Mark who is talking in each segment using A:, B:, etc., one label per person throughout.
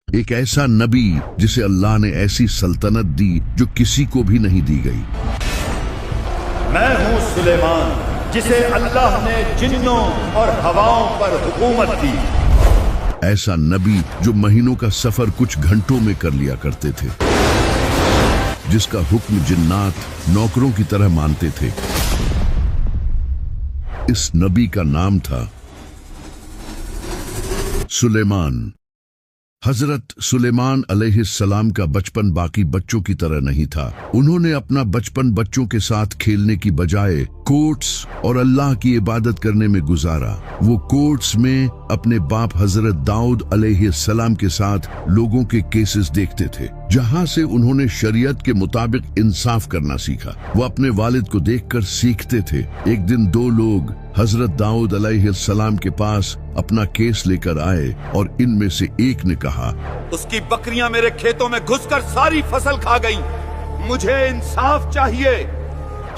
A: ایک ایسا نبی جسے اللہ نے ایسی سلطنت دی جو کسی کو بھی نہیں دی گئی۔
B: میں ہوں سلیمان جسے اللہ نے جنوں اور ہواؤں پر حکومت دی۔
A: ایسا نبی جو مہینوں کا سفر کچھ گھنٹوں میں کر لیا کرتے تھے، جس کا حکم جنات نوکروں کی طرح مانتے تھے۔ اس نبی کا نام تھا سلیمان۔ حضرت سلیمان علیہ السلام کا بچپن باقی بچوں کی طرح نہیں تھا۔ انہوں نے اپنا بچپن بچوں کے ساتھ کھیلنے کی بجائے کورٹس اور اللہ کی عبادت کرنے میں گزارا۔ وہ کورٹس میں اپنے باپ حضرت داؤد علیہ السلام کے ساتھ لوگوں کے کیسز دیکھتے تھے، جہاں سے انہوں نے شریعت کے مطابق انصاف کرنا سیکھا۔ وہ اپنے والد کو دیکھ کر سیکھتے تھے۔ ایک دن دو لوگ حضرت داؤد علیہ السلام کے پاس اپنا کیس لے کر آئے اور ان میں سے ایک نے کہا،
B: اس کی بکریاں میرے کھیتوں میں گھس کر ساری فصل کھا گئیں، مجھے انصاف چاہیے۔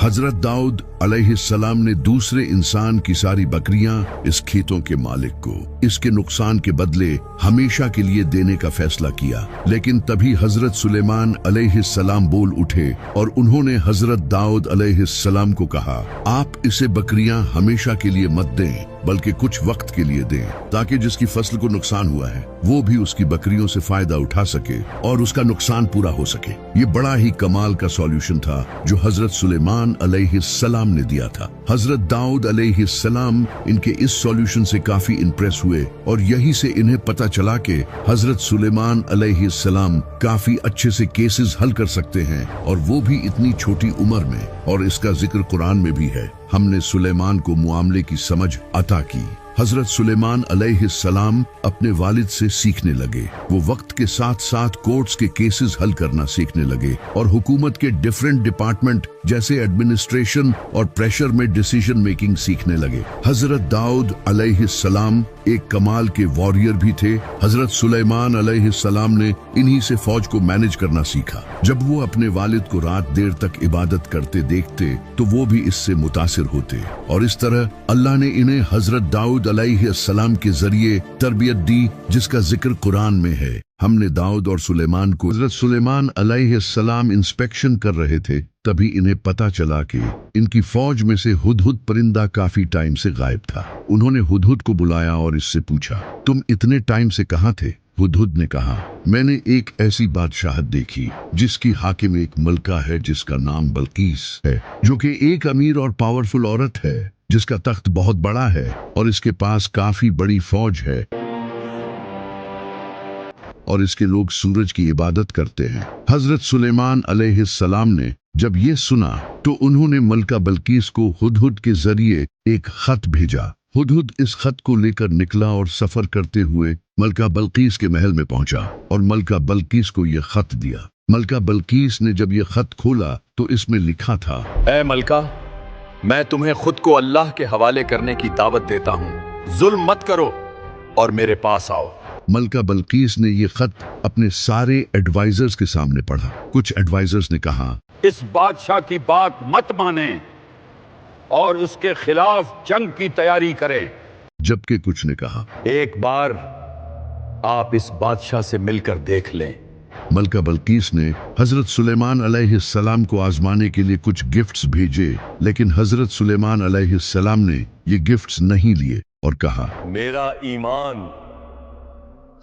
A: حضرت داؤد علیہ السلام نے دوسرے انسان کی ساری بکریاں اس کھیتوں کے مالک کو اس کے نقصان کے بدلے ہمیشہ کے لیے دینے کا فیصلہ کیا۔ لیکن تبھی حضرت سلیمان علیہ السلام بول اٹھے اور انہوں نے حضرت داؤد علیہ السلام کو کہا، آپ اسے بکریاں ہمیشہ کے لیے مت دیں، بلکہ کچھ وقت کے لیے دیں، تاکہ جس کی فصل کو نقصان ہوا ہے وہ بھی اس کی بکریوں سے فائدہ اٹھا سکے اور اس کا نقصان پورا ہو سکے۔ یہ بڑا ہی کمال کا سولوشن تھا جو حضرت سلیمان علیہ السلام نے دیا تھا۔ حضرت داؤد علیہ السلام ان کے اس سولوشن سے کافی امپریس ہوئے اور یہی سے انہیں پتہ چلا کہ حضرت سلیمان علیہ السلام کافی اچھے سے کیسز حل کر سکتے ہیں، اور وہ بھی اتنی چھوٹی عمر میں، اور اس کا ذکر قرآن میں بھی ہے۔ ہم نے سلیمان کو معاملے کی سمجھ عطا کی۔ حضرت سلیمان علیہ السلام اپنے والد سے سیکھنے لگے۔ وہ وقت کے ساتھ ساتھ کورٹس کے کیسز حل کرنا سیکھنے لگے اور حکومت کے ڈیفرنٹ ڈپارٹمنٹ جیسے ایڈمنسٹریشن اور پریشر میں ڈیسیژن میکنگ سیکھنے لگے۔ حضرت داؤد علیہ السلام ایک کمال کے واریر بھی تھے۔ حضرت سلیمان علیہ السلام نے انہی سے فوج کو مینج کرنا سیکھا۔ جب وہ اپنے والد کو رات دیر تک عبادت کرتے دیکھتے تو وہ بھی اس سے متاثر ہوتے، اور اس طرح اللہ نے انہیں حضرت داؤد علیہ السلام کے ذریعے تربیت دی، جس کا ذکر قرآن میں ہے۔ ہم نے داؤد اور سلیمان کو حضرت سلیمان علیہ السلام انسپیکشن کر رہے تھے، تبھی انہیں پتا چلا کہ ان کی فوج میں سے ہدہد پرندہ کافی ٹائم سے غائب تھا۔ انہوں نے ہدہد کو بلایا اور اس سے پوچھا، تم اتنے ٹائم سے کہاں تھے؟ ہدہد نے کہا، میں نے ایک ایسی بادشاہت دیکھی جس کی حاکم ایک ملکہ ہے جس کا نام بلقیس ہے، جو کہ ایک امیر اور پاورفل عورت ہے، جس کا تخت بہت بڑا ہے اور اس کے پاس کافی بڑی فوج ہے، اور اس کے لوگ سورج کی عبادت کرتے ہیں۔ حضرت سلیمان علیہ السلام نے جب یہ سنا تو انہوں نے ملکہ بلقیس کو ہدہد کے ذریعے ایک خط بھیجا۔ ہدہد اس خط کو لے کر نکلا اور سفر کرتے ہوئے ملکہ بلقیس کے محل میں پہنچا اور ملکہ بلقیس کو یہ خط دیا۔ ملکہ بلقیس نے جب یہ خط کھولا تو اس میں لکھا تھا،
C: اے ملکہ، میں تمہیں خود کو اللہ کے حوالے کرنے کی دعوت دیتا ہوں، ظلم مت کرو اور میرے پاس آؤ۔
A: ملکہ بلقیس نے یہ خط اپنے سارے ایڈوائزرز کے سامنے پڑھا۔ کچھ ایڈوائزرز نے کہا،
B: اس بادشاہ کی بات مت مانیں اور اس کے خلاف جنگ کی تیاری کریں،
A: جبکہ کچھ نے کہا،
C: ایک بار آپ اس بادشاہ سے مل کر دیکھ لیں۔
A: ملکہ بلقیس نے حضرت سلیمان علیہ السلام کو آزمانے کے لیے کچھ گفٹس بھیجے، لیکن حضرت سلیمان علیہ السلام نے یہ گفٹس نہیں لیے اور کہا،
C: میرا ایمان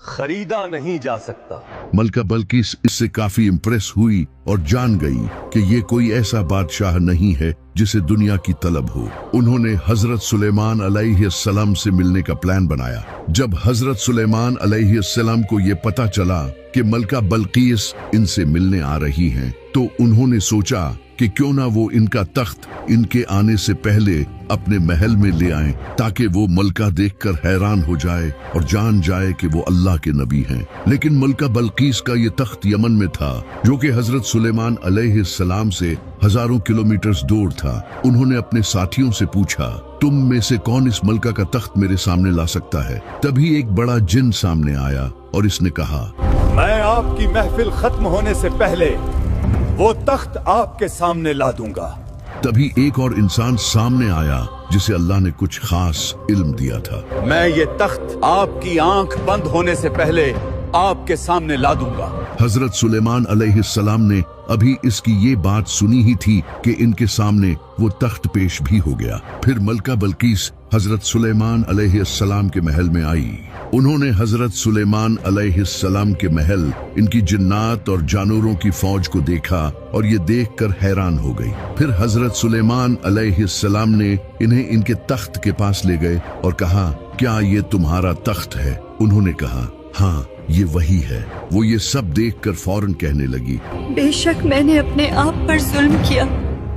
C: خریدا نہیں جا سکتا۔
A: ملکہ بلقیس اس سے کافی امپریس ہوئی اور جان گئی کہ یہ کوئی ایسا بادشاہ نہیں ہے جسے دنیا کی طلب ہو۔ انہوں نے حضرت سلیمان علیہ السلام سے ملنے کا پلان بنایا۔ جب حضرت سلیمان علیہ السلام کو یہ پتا چلا کہ ملکہ بلقیس ان سے ملنے آ رہی ہیں تو انہوں نے سوچا کہ کیوں نہ وہ ان کا تخت ان کے آنے سے پہلے اپنے محل میں لے آئیں، تاکہ وہ ملکہ دیکھ کر حیران ہو جائے اور جان جائے کہ وہ اللہ کے نبی ہیں۔ لیکن ملکہ بلقیس کا یہ تخت یمن میں تھا، جو کہ حضرت سلیمان علیہ السلام سے ہزاروں کلومیٹرز دور تھا۔ انہوں نے اپنے ساتھیوں سے پوچھا، تم میں سے کون اس ملکہ کا تخت میرے سامنے لا سکتا ہے؟ تبھی ایک بڑا جن سامنے آیا اور اس نے کہا،
B: میں آپ کی محفل ختم ہونے سے پہلے وہ تخت آپ کے سامنے لا دوں گا۔
A: تبھی ایک اور انسان سامنے آیا جسے اللہ نے کچھ خاص علم دیا تھا۔
B: میں یہ تخت آپ کی آنکھ بند ہونے سے پہلے
C: आपके सामने ला दूंगा।
A: हजरत सुलेमान अलैहिस्सलाम ने अभी इसकी ये बात सुनी ही थी कि इनके सामने वो तख्त पेश भी हो गया। फिर मलका बल्कीस हजरत सुलेमान अलैहिस्सलाम के महल में आई। उन्होंने हजरत सुलेमान अलैहिस्सलाम के महल, इनकी जिन्नात और जानवरों की फौज को देखा और ये देखकर हैरान हो गई। फिर हजरत सुलेमान अलैहिस्सलाम ने इन्हें इनके तख्त के पास ले गए और कहा, क्या ये तुम्हारा तख्त है? उन्होंने कहा, हाँ ये वही है। वो ये सब देखकर फौरन कहने लगी,
D: बेशक मैंने अपने आप पर जुल्म किया,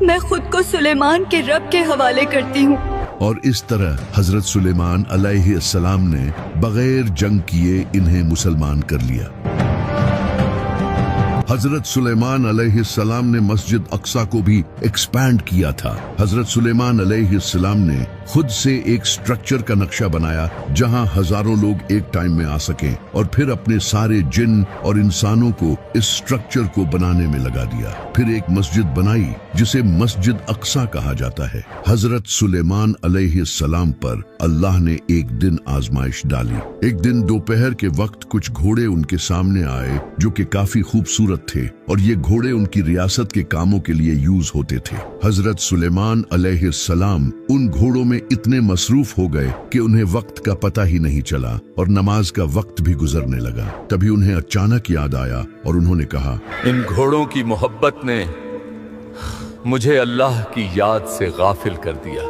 D: मैं खुद को सुलेमान के रब के हवाले करती हूँ।
A: और इस तरह हजरत सुलेमान अलैहिस्सलाम ने बगैर जंग किए इन्हें मुसलमान कर लिया। हजरत सुलेमान अलैहिस्सलाम ने मस्जिद अक्सा को भी एक्सपैंड किया था। हजरत सुलेमान अलैहिस्सलाम ने खुद से एक स्ट्रक्चर का नक्शा बनाया जहां हजारों लोग एक टाइम में आ सकें, और फिर अपने सारे जिन और इंसानों को इस स्ट्रक्चर को बनाने में लगा दिया। फिर एक मस्जिद बनाई जिसे मस्जिद अक्सा कहा जाता है। हजरत सुलेमान अलैहिस्सलाम पर अल्लाह ने एक दिन आजमाइश डाली। एक दिन दोपहर के वक्त कुछ घोड़े उनके सामने आए जो कि काफी खूबसूरत थे, और ये घोड़े उनकी रियासत के कामों के लिए यूज होते थे। हजरत सुलेमान अलैहिस्सलाम उन घोड़ों में इतने मसरूफ हो गए कि उन्हें वक्त का पता ही नहीं चला और नमाज का वक्त भी गुजरने लगा। तभी उन्हें अचानक याद आया और उन्होंने कहा,
C: इन घोड़ों की मोहब्बत ने मुझे अल्लाह की याद से गाफिल कर दिया।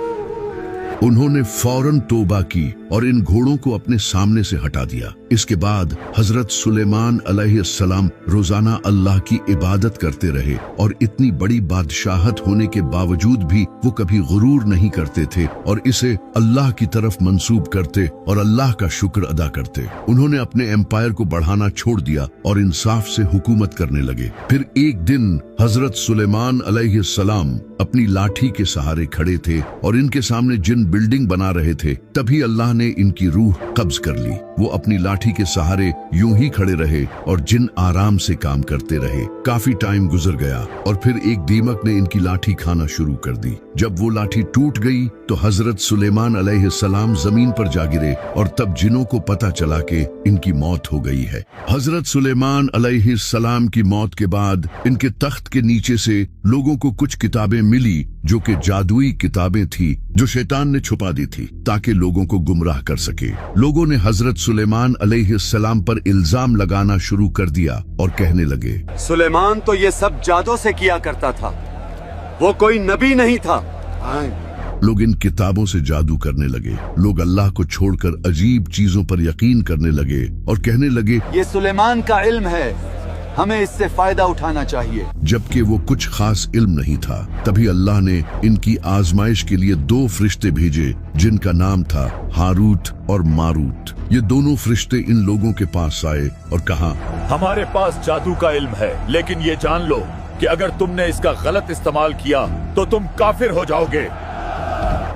A: उन्होंने फौरन तौबा की और इन घोड़ों को अपने सामने से हटा दिया। इसके बाद हजरत सुलेमान अलैहिस्सलाम रोजाना अल्लाह की इबादत करते रहे, और इतनी बड़ी बादशाहत होने के बावजूद भी वो कभी गुरूर नहीं करते थे और इसे अल्लाह की तरफ मंसूब करते और अल्लाह का शुक्र अदा करते। उन्होंने अपने एम्पायर को बढ़ाना छोड़ दिया और इंसाफ से हुकूमत करने लगे। फिर एक दिन हजरत सुलेमान अलैहिस्सलाम अपनी लाठी के सहारे खड़े थे और इनके सामने जिन बिल्डिंग बना रहे थे, तभी अल्लाह ने इनकी रूह कब्ज कर ली। वो अपनी लाठी के सहारे यूं ही खड़े रहे और जिन आराम से काम करते रहे। काफी टाइम गुजर गया और फिर एक दीमक ने इनकी लाठी खाना शुरू कर दी। जब वो लाठी टूट गई तो हजरत सुलेमान अलैहिस्सलाम जमीन पर जा गिरे, और तब जिनों को पता चला कि इनकी मौत हो गई है। हजरत सुलेमान अलैहिस्सलाम की मौत के बाद इनके तख्त के नीचे से लोगों को कुछ किताबें मिली जो कि जादुई किताबें थी जो शैतान ने छुपा दी थी ताकि लोगों को गुमराह कर सके। लोगों ने हजरत सुलेमान अलैहिस्सलाम पर इल्जाम लगाना शुरू कर दिया और कहने लगे,
E: सुलेमान तो ये सब जादू से किया करता था, वो कोई नबी नहीं था।
A: लोग इन किताबों से जादू करने लगे। लोग अल्लाह को छोड़कर अजीब चीजों पर यकीन करने लगे और कहने लगे,
E: ये सुलेमान का इल्म है, हमें इससे फायदा उठाना चाहिए।
A: जबकि वो कुछ खास इल्म नहीं था। तभी अल्लाह ने इनकी आजमाइश के लिए 2 फरिश्ते भेजे जिनका नाम था हारूत और मारूत। ये दोनों फरिश्ते इन लोगों के पास आए और कहा,
B: हमारे पास जादू का इल्म है, लेकिन ये जान लो कि अगर तुमने इसका गलत इस्तेमाल किया तो तुम काफिर हो जाओगे।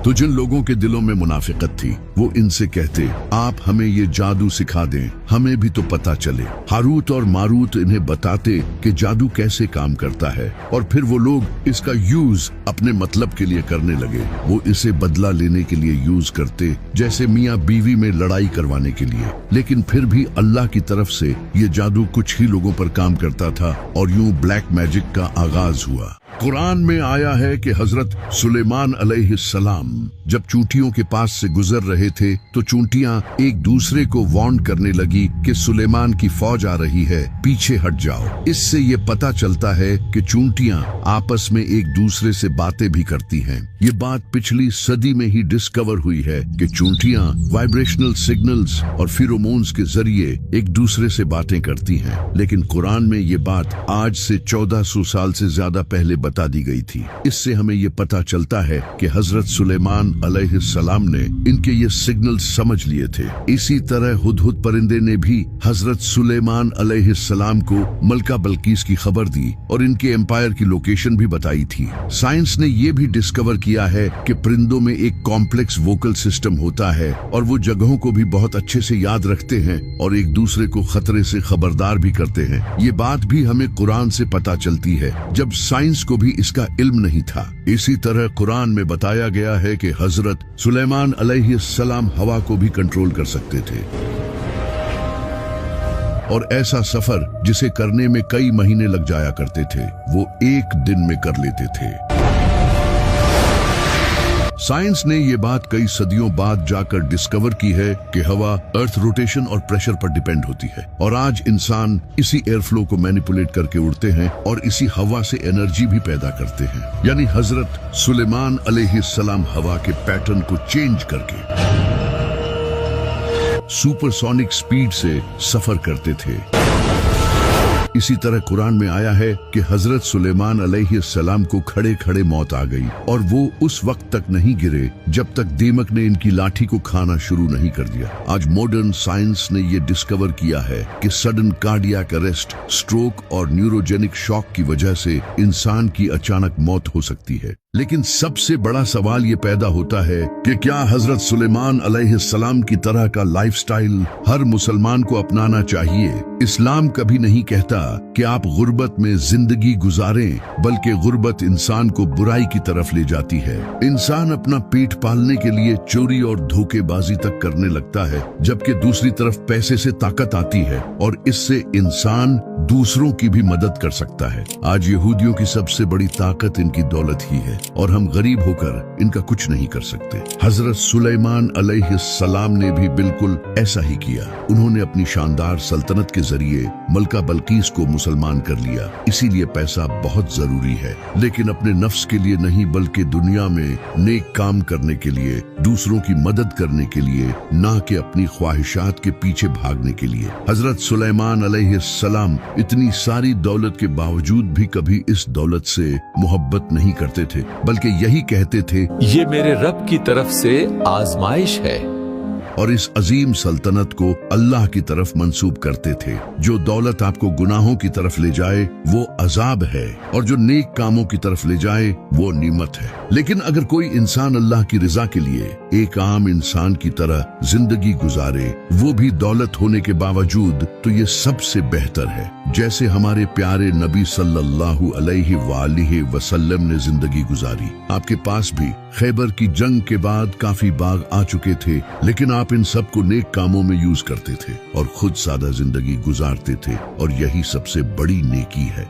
A: तो जिन लोगों के दिलों में मुनाफिकत थी वो इनसे कहते, आप हमें ये जादू सिखा दें, हमें भी तो पता चले। हारूत और मारूत इन्हें बताते कि जादू कैसे काम करता है, और फिर वो लोग इसका यूज अपने मतलब के लिए करने लगे। वो इसे बदला लेने के लिए यूज करते, जैसे मियाँ बीवी में लड़ाई करवाने के लिए। लेकिन फिर भी अल्लाह की तरफ से ये जादू कुछ ही लोगों पर काम करता था और यूं ब्लैक मैजिक का आगाज हुआ। कुरान में आया है कि हजरत सुलेमान अलैहिस्सलाम जब चूंटियों के पास से गुजर रहे थे तो चूंटियां एक दूसरे को वार्न करने लगी कि सुलेमान की फौज आ रही है, पीछे हट जाओ। इससे ये पता चलता है कि चूंटियां आपस में एक दूसरे से बातें भी करती हैं। ये बात पिछली सदी में ही डिस्कवर हुई है कि चूंटियां वाइब्रेशनल सिग्नल्स और फिरोमोन्स के जरिए एक दूसरे से बातें करती हैं। लेकिन कुरान में ये बात आज से 1400 साल से ज्यादा पहले बता दी गई थी। इससे हमें ये पता चलता है कि हजरत सुलेमान अलैहिस्सलाम ने इनके ये सिग्नल समझ लिए थे। इसी तरह हुदहुद परिंदे ने भी हजरत सुलेमान अलैहिस्सलाम को मलका बल्कीस की खबर दी और इनके एम्पायर की लोकेशन भी बताई थी। साइंस ने ये भी डिस्कवर किया है कि परिंदों में एक कॉम्प्लेक्स वोकल सिस्टम होता है और वो जगहों को भी बहुत अच्छे से याद रखते हैं और एक दूसरे को खतरे से खबरदार भी करते हैं। ये बात भी हमें कुरान से पता चलती है, जब साइंस को भी इसका इल्म नहीं था। इसी तरह कुरान में बताया गया है कि हजरत सुलेमान अलैहिस्सलाम हवा को भी कंट्रोल कर सकते थे। और ऐसा सफर जिसे करने में कई महीने लग जाया करते थे वो एक दिन में कर लेते थे। साइंस ने ये बात कई सदियों बाद जाकर डिस्कवर की है कि हवा अर्थ रोटेशन और प्रेशर पर डिपेंड होती है, और आज इंसान इसी एयरफ्लो को मैनिपुलेट करके उड़ते हैं और इसी हवा से एनर्जी भी पैदा करते हैं। यानी हजरत सुलेमान अलैहिस्सलाम हवा के पैटर्न को चेंज करके सुपरसोनिक स्पीड से सफर करते थे। इसी तरह कुरान में आया है कि हजरत सुलेमान अलैहिस्सलाम को खड़े खड़े मौत आ गई और वो उस वक्त तक नहीं गिरे जब तक दीमक ने इनकी लाठी को खाना शुरू नहीं कर दिया। आज मॉडर्न साइंस ने ये डिस्कवर किया है कि सडन कार्डियक अरेस्ट, स्ट्रोक और न्यूरोजेनिक शॉक की वजह से इंसान की अचानक मौत हो सकती है। लेकिन सबसे बड़ा सवाल ये पैदा होता है कि क्या हजरत सुलेमान अलैहिस्सलाम की तरह का लाइफस्टाइल हर मुसलमान को अपनाना चाहिए? इस्लाम कभी नहीं कहता कि आप गुर्बत में जिंदगी गुजारें, बल्कि गुर्बत इंसान को बुराई की तरफ ले जाती है। इंसान अपना पेट पालने के लिए चोरी और धोखेबाजी तक करने लगता है, जबकि दूसरी तरफ पैसे से ताकत आती है और इससे इंसान दूसरों की भी मदद कर सकता है। आज यहूदियों की सबसे बड़ी ताकत इनकी दौलत ही है और हम गरीब होकर इनका कुछ नहीं कर सकते। हजरत सुलेमान अलैहिस्सलाम ने भी बिल्कुल ऐसा ही किया। उन्होंने अपनी शानदार सल्तनत के जरिए मलका बल्कीस को मुसलमान कर लिया। इसीलिए पैसा बहुत जरूरी है, लेकिन अपने नफ्स के लिए नहीं बल्कि दुनिया में नेक काम करने के लिए, दूसरों की मदद करने के लिए, ना कि अपनी ख्वाहिशात के पीछे भागने के लिए। हजरत सुलेमान अलैहिस्सलाम इतनी सारी दौलत के बावजूद भी कभी इस दौलत से मोहब्बत नहीं करते थे, बल्कि यही कहते थे,
C: ये मेरे रब की तरफ से आजमाइश है।
A: और इस अजीम सल्तनत को अल्लाह की तरफ मंसूब करते थे। जो दौलत आपको गुनाहों की तरफ ले जाए वो अजाब है, और जो नेक कामों की तरफ ले जाए वो निमत है। लेकिन अगर कोई इंसान अल्लाह की रिजा के लिए एक आम इंसान की तरह जिंदगी गुजारे, वो भी दौलत होने के बावजूद, तो ये सबसे बेहतर है। जैसे हमारे प्यारे नबी सल्लल्लाहु अलैहि वसल्लम ने जिंदगी गुजारी। आपके पास भी खैबर की जंग के बाद काफी बाग आ चुके थे, लेकिन आप इन सब को नेक कामों में यूज करते थे और खुद सादा जिंदगी गुजारते थे, और यही सबसे बड़ी नेकी है।